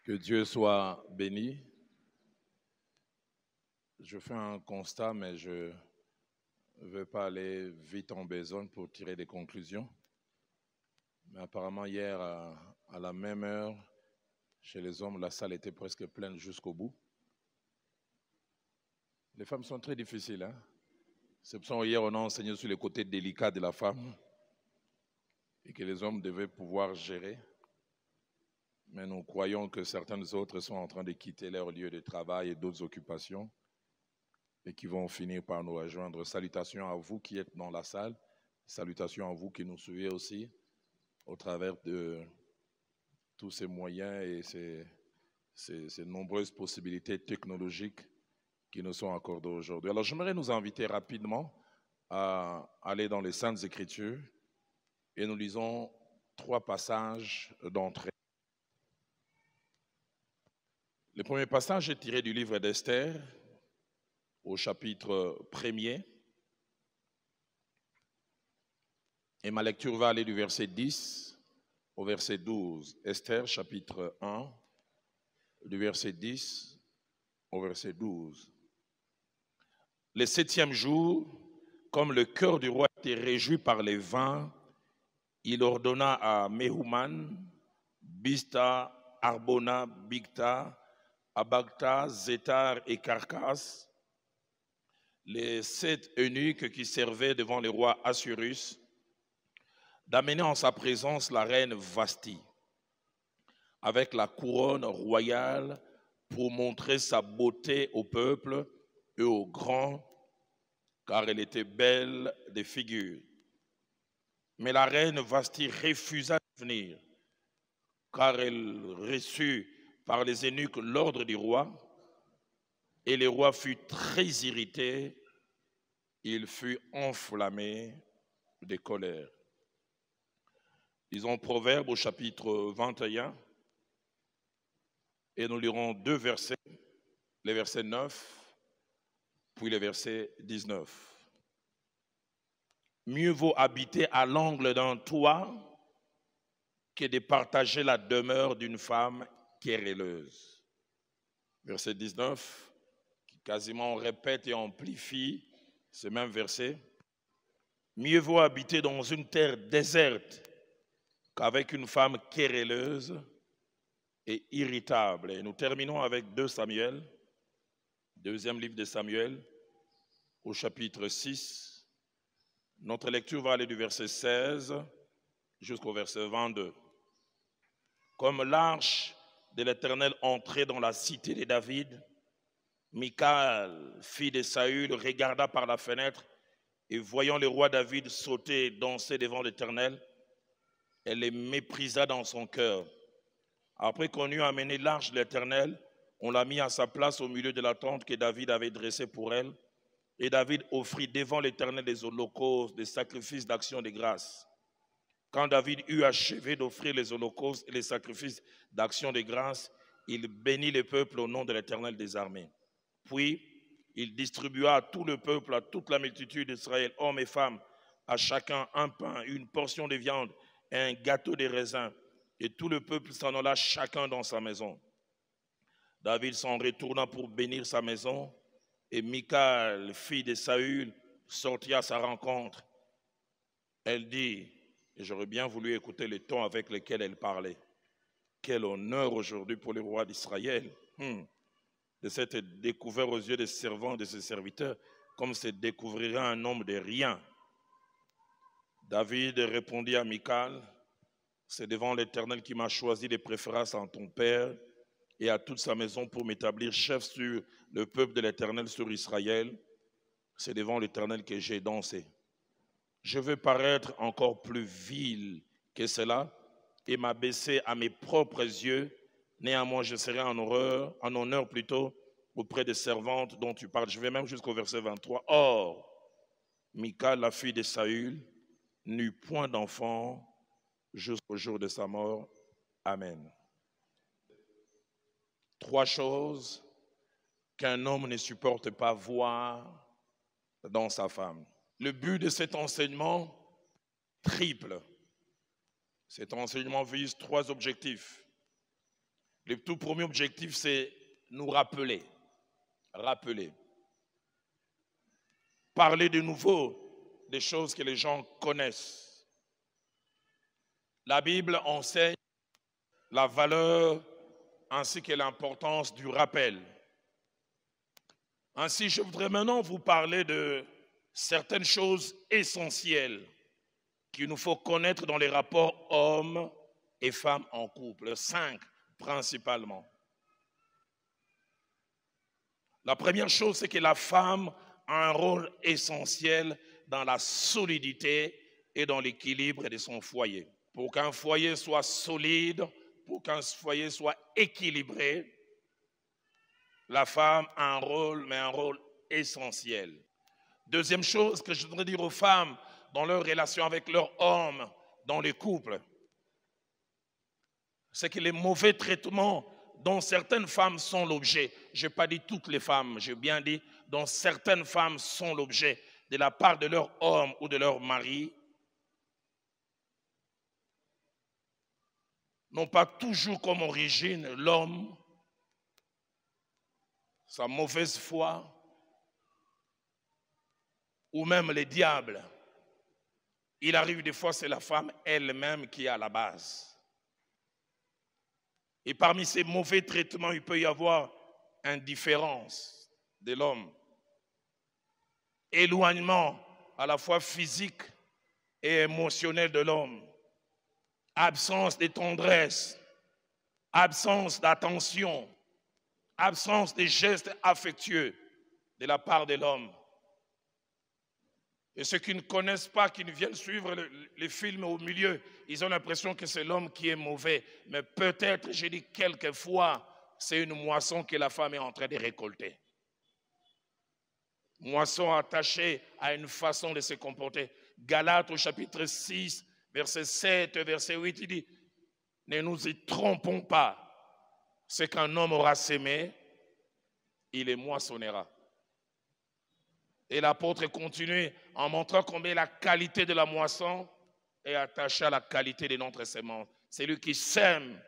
Que Dieu soit béni. Je fais un constat, mais je ne veux pas aller vite en besogne pour tirer des conclusions. Mais apparemment, hier, à la même heure, chez les hommes, la salle était presque pleine jusqu'au bout. Les femmes sont très difficiles. Hein? C'est pour ça qu'hier, on a enseigné sur les côtés délicats de la femme et que les hommes devaient pouvoir gérer. Mais nous croyons que certaines autres sont en train de quitter leur lieu de travail et d'autres occupations et qui vont finir par nous rejoindre. Salutations à vous qui êtes dans la salle. Salutations à vous qui nous suivez aussi au travers de tous ces moyens et ces nombreuses possibilités technologiques qui nous sont accordées aujourd'hui. Alors, j'aimerais nous inviter rapidement à aller dans les Saintes Écritures et nous lisons 3 passages d'entrée. Le premier passage est tiré du livre d'Esther, au chapitre 1er. Et ma lecture va aller du verset 10 au verset 12. Esther, chapitre 1, du verset 10 au verset 12. Le 7e jour, comme le cœur du roi était réjoui par les vins, il ordonna à Mehuman, Bista, Arbona, Bigta, Abagta, Zétar et Carcas, les 7 eunuques qui servaient devant le roi Assuérus, d'amener en sa présence la reine Vasti, avec la couronne royale pour montrer sa beauté au peuple et aux grands, car elle était belle de figure. Mais la reine Vasti refusa de venir, car elle reçut par les eunuques l'ordre du roi, et le roi fut très irrité, il fut enflammé de colère. Lisons Proverbes au chapitre 21, et nous lirons 2 versets, les versets 9, puis les versets 19. Mieux vaut habiter à l'angle d'un toit que de partager la demeure d'une femme querelleuse. Verset 19, qui quasiment répète et amplifie ce même verset. Mieux vaut habiter dans une terre déserte qu'avec une femme querelleuse et irritable. Et nous terminons avec 2 Samuel, deuxième livre de Samuel, au chapitre 6. Notre lecture va aller du verset 16 jusqu'au verset 22. Comme l'arche de l'Éternel entrait dans la cité de David, Michal, fille de Saül, regarda par la fenêtre et voyant le roi David sauter et danser devant l'Éternel, elle le méprisa dans son cœur. Après qu'on eut amené l'arche de l'Éternel, on l'a mis à sa place au milieu de la tente que David avait dressée pour elle. Et David offrit devant l'Éternel des holocaustes, des sacrifices d'action de grâce. Quand David eut achevé d'offrir les holocaustes et les sacrifices d'action de grâce, il bénit le peuple au nom de l'Éternel des armées. Puis, il distribua à tout le peuple, à toute la multitude d'Israël, hommes et femmes, à chacun un pain, une portion de viande et un gâteau de raisin. Et tout le peuple s'en alla chacun dans sa maison. David s'en retourna pour bénir sa maison. Et Michal, fille de Saül, sortit à sa rencontre. Elle dit, et j'aurais bien voulu écouter le ton avec lequel elle parlait, quel honneur aujourd'hui pour le roi d'Israël de s'être découvert aux yeux des servants et de ses serviteurs, comme se découvrirait un homme de rien. David répondit à Michal, c'est devant l'Éternel qui m'a choisi de préférence en ton père et à toute sa maison pour m'établir chef sur le peuple de l'Éternel, sur Israël. C'est devant l'Éternel que j'ai dansé. Je veux paraître encore plus vil que cela et m'abaisser à mes propres yeux. Néanmoins, je serai en honneur plutôt auprès des servantes dont tu parles. Je vais même jusqu'au verset 23. Or, Michal, la fille de Saül, n'eut point d'enfant jusqu'au jour de sa mort. Amen. 3 choses qu'un homme ne supporte pas voir dans sa femme. Le but de cet enseignement triple. Cet enseignement vise 3 objectifs. Le tout premier objectif, c'est nous rappeler. Rappeler. Parler de nouveau des choses que les gens connaissent. La Bible enseigne la valeur ainsi que l'importance du rappel. Ainsi, je voudrais maintenant vous parler de certaines choses essentielles qu'il nous faut connaître dans les rapports hommes et femmes en couple. 5 principalement. La première chose, c'est que la femme a un rôle essentiel dans la solidité et dans l'équilibre de son foyer. Pour qu'un foyer soit solide, pour qu'un foyer soit équilibré, la femme a un rôle, mais un rôle essentiel. Deuxième chose que je voudrais dire aux femmes dans leur relation avec leur homme, dans les couples, c'est que les mauvais traitements dont certaines femmes sont l'objet, je n'ai pas dit toutes les femmes, j'ai bien dit dont certaines femmes sont l'objet de la part de leur homme ou de leur mari, n'ont pas toujours comme origine l'homme, sa mauvaise foi, ou même les diables. Il arrive des fois, c'est la femme elle-même qui est à la base. Et parmi ces mauvais traitements, il peut y avoir indifférence de l'homme, éloignement à la fois physique et émotionnel de l'homme, absence de tendresse, absence d'attention, absence de gestes affectueux de la part de l'homme. Et ceux qui ne connaissent pas, qui ne viennent suivre les films au milieu, ils ont l'impression que c'est l'homme qui est mauvais. Mais peut-être, j'ai dit quelquefois, c'est une moisson que la femme est en train de récolter. Moisson attachée à une façon de se comporter. Galates au chapitre 6, verset 7, verset 8, il dit, ne nous y trompons pas. Ce qu'un homme aura sémé, il les moissonnera. Et l'apôtre continue en montrant combien la qualité de la moisson est attachée à la qualité de notre semence. Celui qui sème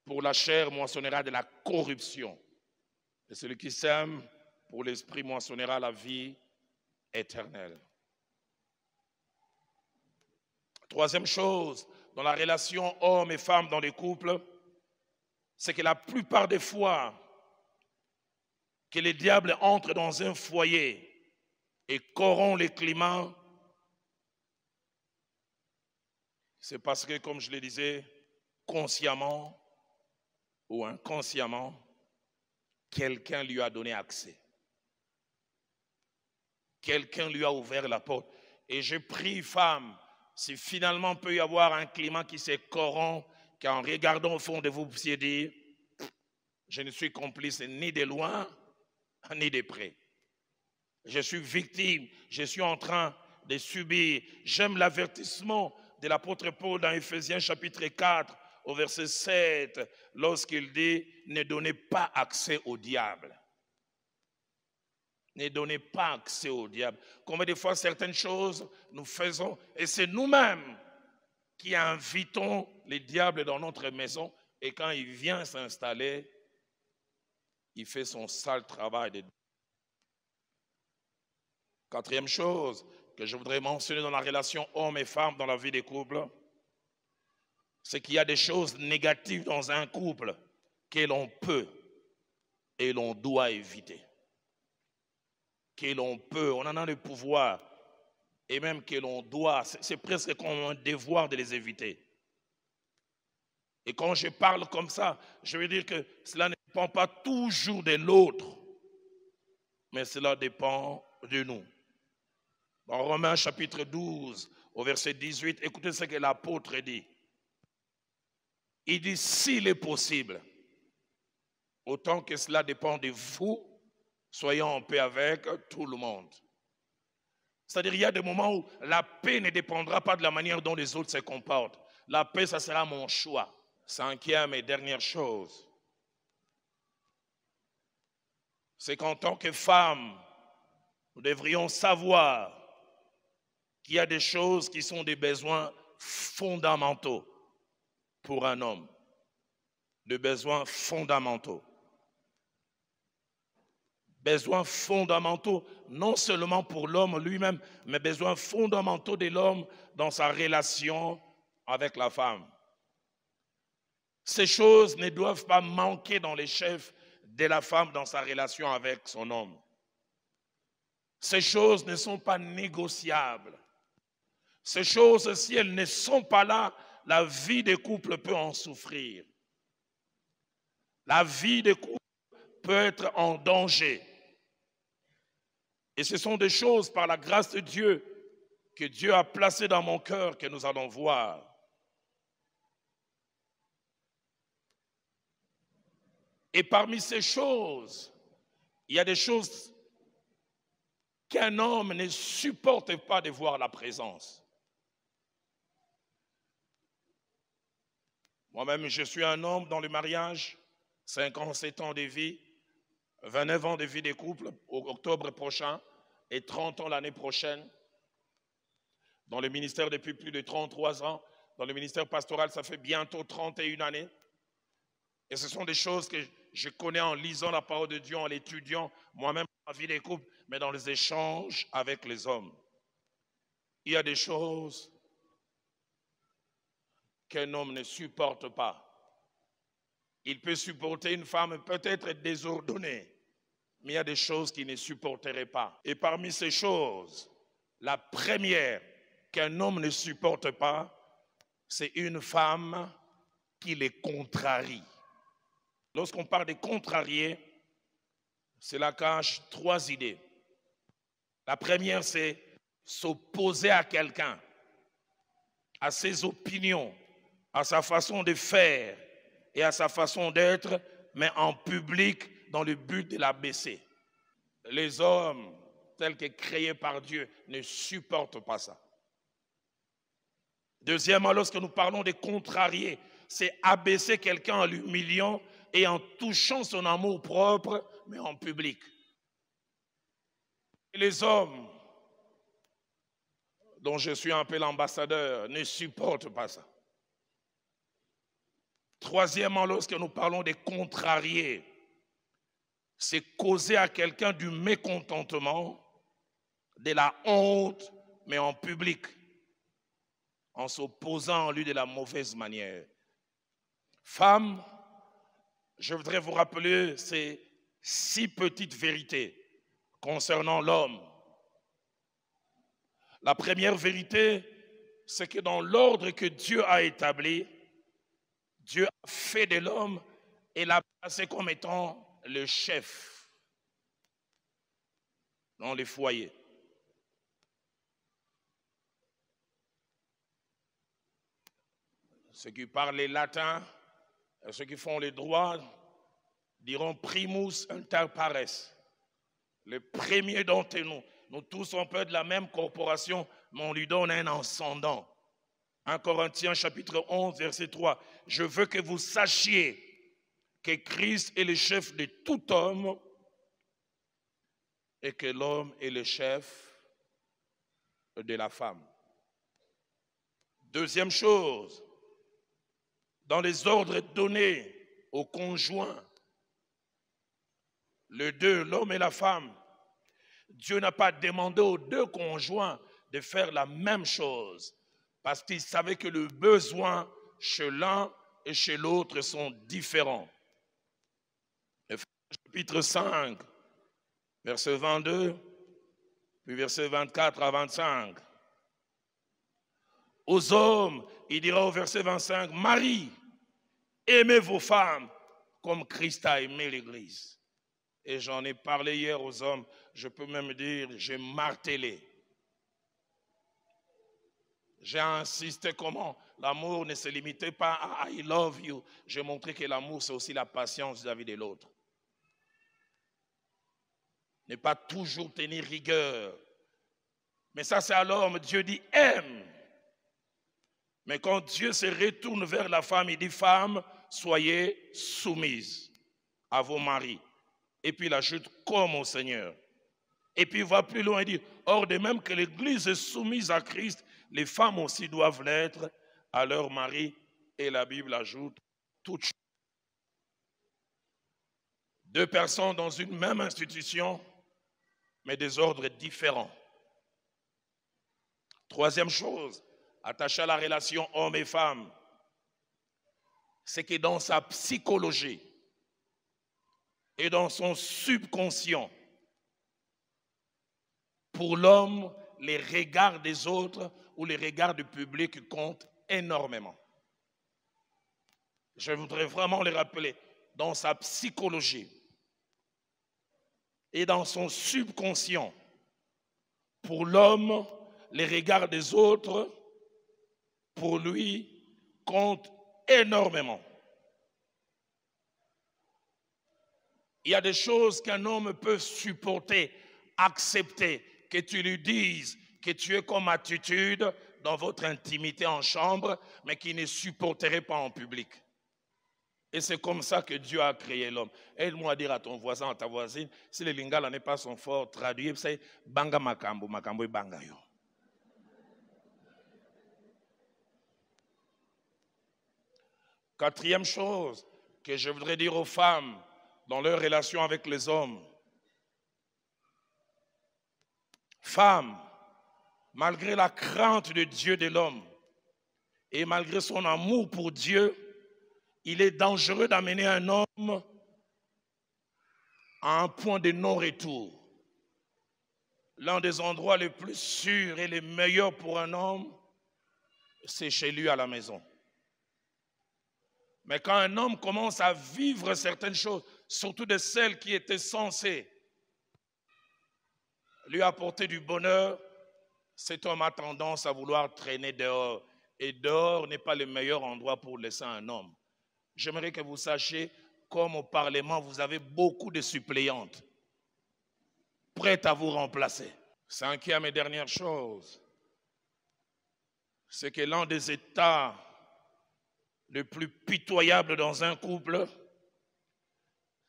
pour la chair moissonnera de la corruption. Et celui qui sème pour l'esprit moissonnera la vie éternelle. Troisième chose, dans la relation homme et femme dans les couples, c'est que la plupart des fois que les diables entrent dans un foyer et corrompt les climats, c'est parce que, comme je le disais, consciemment ou inconsciemment, quelqu'un lui a donné accès. Quelqu'un lui a ouvert la porte. Et je prie, femme, si finalement peut y avoir un climat qui se corrompt, qu'en regardant au fond de vous, vous puissiez dire, je ne suis complice ni de loin, ni de près. Je suis victime, je suis en train de subir. J'aime l'avertissement de l'apôtre Paul dans Éphésiens chapitre 4, au verset 7, lorsqu'il dit, ne donnez pas accès au diable. Ne donnez pas accès au diable. Combien de fois certaines choses nous faisons, et c'est nous-mêmes qui invitons les diables dans notre maison, et quand il vient s'installer, il fait son sale travail de... Quatrième chose que je voudrais mentionner dans la relation homme et femme dans la vie des couples, c'est qu'il y a des choses négatives dans un couple que l'on peut et l'on doit éviter. Que l'on peut, on en a le pouvoir et même que l'on doit, c'est presque comme un devoir de les éviter. Et quand je parle comme ça, je veux dire que cela ne dépend pas toujours de l'autre, mais cela dépend de nous. Dans Romains chapitre 12, au verset 18, écoutez ce que l'apôtre dit. Il dit, s'il est possible, autant que cela dépend de vous, soyons en paix avec tout le monde. C'est-à-dire, il y a des moments où la paix ne dépendra pas de la manière dont les autres se comportent. La paix, ça sera mon choix. Cinquième et dernière chose, c'est qu'en tant que femme, nous devrions savoir qu'il y a des choses qui sont des besoins fondamentaux pour un homme. de besoins fondamentaux. Besoins fondamentaux, non seulement pour l'homme lui-même, mais besoins fondamentaux de l'homme dans sa relation avec la femme. Ces choses ne doivent pas manquer dans les chefs de la femme dans sa relation avec son homme. Ces choses ne sont pas négociables. Ces choses, si elles ne sont pas là, la vie des couples peut en souffrir. La vie des couples peut être en danger. Et ce sont des choses, par la grâce de Dieu, que Dieu a placées dans mon cœur, que nous allons voir. Et parmi ces choses, il y a des choses qu'un homme ne supporte pas de voir la présence. Moi-même, je suis un homme dans le mariage, 57 ans de vie, 29 ans de vie de couple au octobre prochain et 30 ans l'année prochaine. Dans le ministère depuis plus de 33 ans. Dans le ministère pastoral, ça fait bientôt 31 années. Et ce sont des choses que je connais en lisant la parole de Dieu, en l'étudiant, moi-même dans la vie des couples, mais dans les échanges avec les hommes. Il y a des choses qu'un homme ne supporte pas. Il peut supporter une femme peut-être désordonnée, mais il y a des choses qu'il ne supporterait pas. Et parmi ces choses, la première qu'un homme ne supporte pas, c'est une femme qui les contrarie. Lorsqu'on parle de contrarier, cela cache trois idées. La première, c'est s'opposer à quelqu'un, à ses opinions, à sa façon de faire et à sa façon d'être, mais en public dans le but de l'abaisser. Les hommes, tels que créés par Dieu, ne supportent pas ça. Deuxièmement, lorsque nous parlons de contrarier, c'est abaisser quelqu'un en l'humiliant et en touchant son amour propre, mais en public. Et les hommes, dont je suis un peu l'ambassadeur, ne supportent pas ça. Troisièmement, lorsque nous parlons de contrarier, c'est causer à quelqu'un du mécontentement, de la honte, mais en public, en s'opposant à lui de la mauvaise manière. Femmes, je voudrais vous rappeler ces 6 petites vérités concernant l'homme. La première vérité, c'est que dans l'ordre que Dieu a établi, Dieu a fait de l'homme et l'a placé comme étant le chef dans les foyers. Ceux qui parlent les latins, ceux qui font les droits, diront primus inter pares. Le premier d'entre nous. Nous tous, on peut être de la même corporation, mais on lui donne un ascendant. 1 Corinthiens chapitre 11, verset 3. Je veux que vous sachiez que Christ est le chef de tout homme et que l'homme est le chef de la femme. Deuxième chose, dans les ordres donnés aux conjoints, les deux, l'homme et la femme, Dieu n'a pas demandé aux deux conjoints de faire la même chose parce qu'il savait que les besoins chez l'un et chez l'autre sont différents. Chapitre 5, verset 22, puis verset 24 à 25. Aux hommes, il dira au verset 25, Marie, aimez vos femmes comme Christ a aimé l'Église. Et j'en ai parlé hier aux hommes, je peux même dire, j'ai martelé. J'ai insisté comment l'amour ne se limitait pas à I love you. J'ai montré que l'amour, c'est aussi la patience vis-à-vis de l'autre. Ne pas toujours tenir rigueur. Mais ça, c'est à l'homme. Dieu dit aime. Mais quand Dieu se retourne vers la femme, il dit femme, soyez soumises à vos maris. Et puis il ajoute comme au Seigneur. Et puis il va plus loin et dit, or de même que l'Église est soumise à Christ, les femmes aussi doivent l'être à leur mari. Et la Bible ajoute toutes choses. Deux personnes dans une même institution, mais des ordres différents. Troisième chose, attachée à la relation homme et femme, c'est que dans sa psychologie et dans son subconscient, pour l'homme, les regards des autres ou les regards du public comptent énormément. Je voudrais vraiment les rappeler. Dans sa psychologie et dans son subconscient, pour l'homme, les regards des autres, pour lui, comptent énormément. Il y a des choses qu'un homme peut supporter, accepter, que tu lui dises que tu es comme attitude dans votre intimité en chambre, mais qui ne supporterait pas en public. Et c'est comme ça que Dieu a créé l'homme. Aide-moi à dire à ton voisin, à ta voisine, si les lingala n'est pas son fort, traduit, c'est banga makambo, makambo et banga yo. Quatrième chose que je voudrais dire aux femmes dans leur relation avec les hommes. Femmes, malgré la crainte de Dieu de l'homme et malgré son amour pour Dieu, il est dangereux d'amener un homme à un point de non-retour. L'un des endroits les plus sûrs et les meilleurs pour un homme, c'est chez lui à la maison. Mais quand un homme commence à vivre certaines choses, surtout de celles qui étaient censées lui apporter du bonheur, cet homme a tendance à vouloir traîner dehors. Et dehors n'est pas le meilleur endroit pour laisser un homme. J'aimerais que vous sachiez, comme au Parlement, vous avez beaucoup de suppléantes prêtes à vous remplacer. Cinquième et dernière chose, c'est que l'un des états les plus pitoyables dans un couple,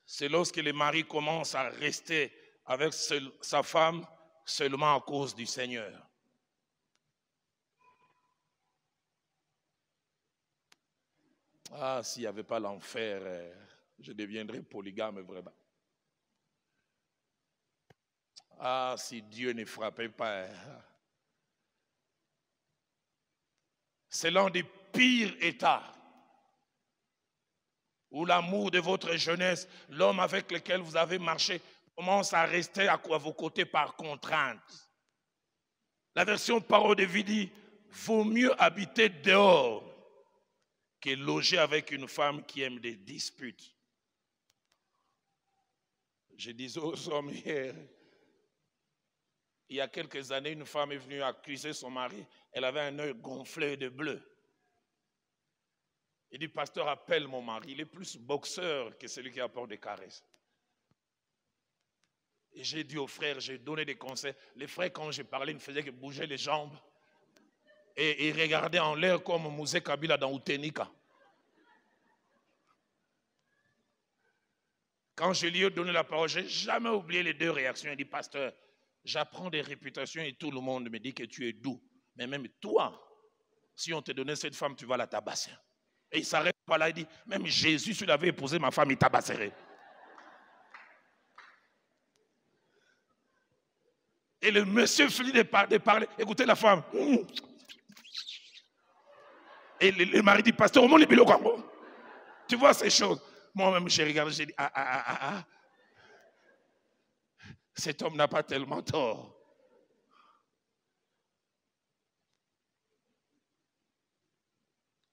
c'est lorsque le mari commence à rester avec sa femme seulement à cause du Seigneur. Ah, s'il n'y avait pas l'enfer, je deviendrais polygame vraiment. Ah, si Dieu ne frappait pas. C'est l'un des pires états où l'amour de votre jeunesse, l'homme avec lequel vous avez marché, commence à rester à vos côtés par contrainte. La version parole de vie dit, vaut mieux habiter dehors que loger avec une femme qui aime des disputes. Je disais aux hommes hier, il y a quelques années, une femme est venue accuser son mari. Elle avait un œil gonflé de bleu. Il dit, pasteur, appelle mon mari. Il est plus boxeur que celui qui apporte des caresses. Et j'ai dit aux frères, j'ai donné des conseils. Les frères, quand j'ai parlé, ne faisaient que bouger les jambes. Et ils regardaient en l'air comme Mouzé Kabila dans Utenika. Quand je lui ai donné la parole, je n'ai jamais oublié les deux réactions. Il dit, pasteur, j'apprends des réputations et tout le monde me dit que tu es doux. Mais même toi, si on te donnait cette femme, tu vas la tabasser. Et il ne s'arrête pas là, il dit, même Jésus, s'il avait épousé ma femme, il tabasserait. Et le monsieur finit de parler, écoutez la femme. Et le mari dit, pasteur, au monde, tu vois ces choses. Moi-même, j'ai regardé, j'ai dit, cet homme n'a pas tellement tort.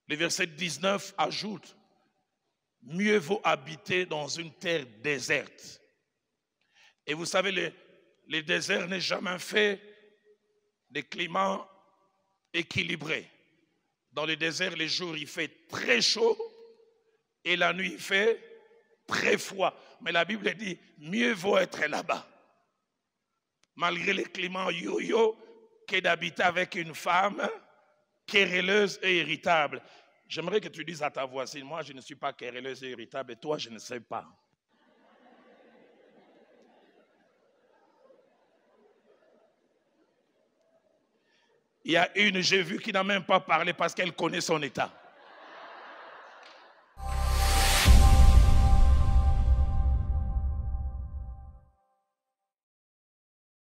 Le verset 19 ajoute, mieux vaut habiter dans une terre déserte. Et vous savez, le désert n'est jamais fait de climat équilibré. Dans le désert, les jours, il fait très chaud et la nuit, il fait très froid. Mais la Bible dit, mieux vaut être là-bas, malgré les climats yo-yo, que d'habiter avec une femme querelleuse et irritable. J'aimerais que tu dises à ta voisine, moi je ne suis pas querelleuse et irritable et toi je ne sais pas. Il y a une, j'ai vu, qui n'a même pas parlé parce qu'elle connaît son état.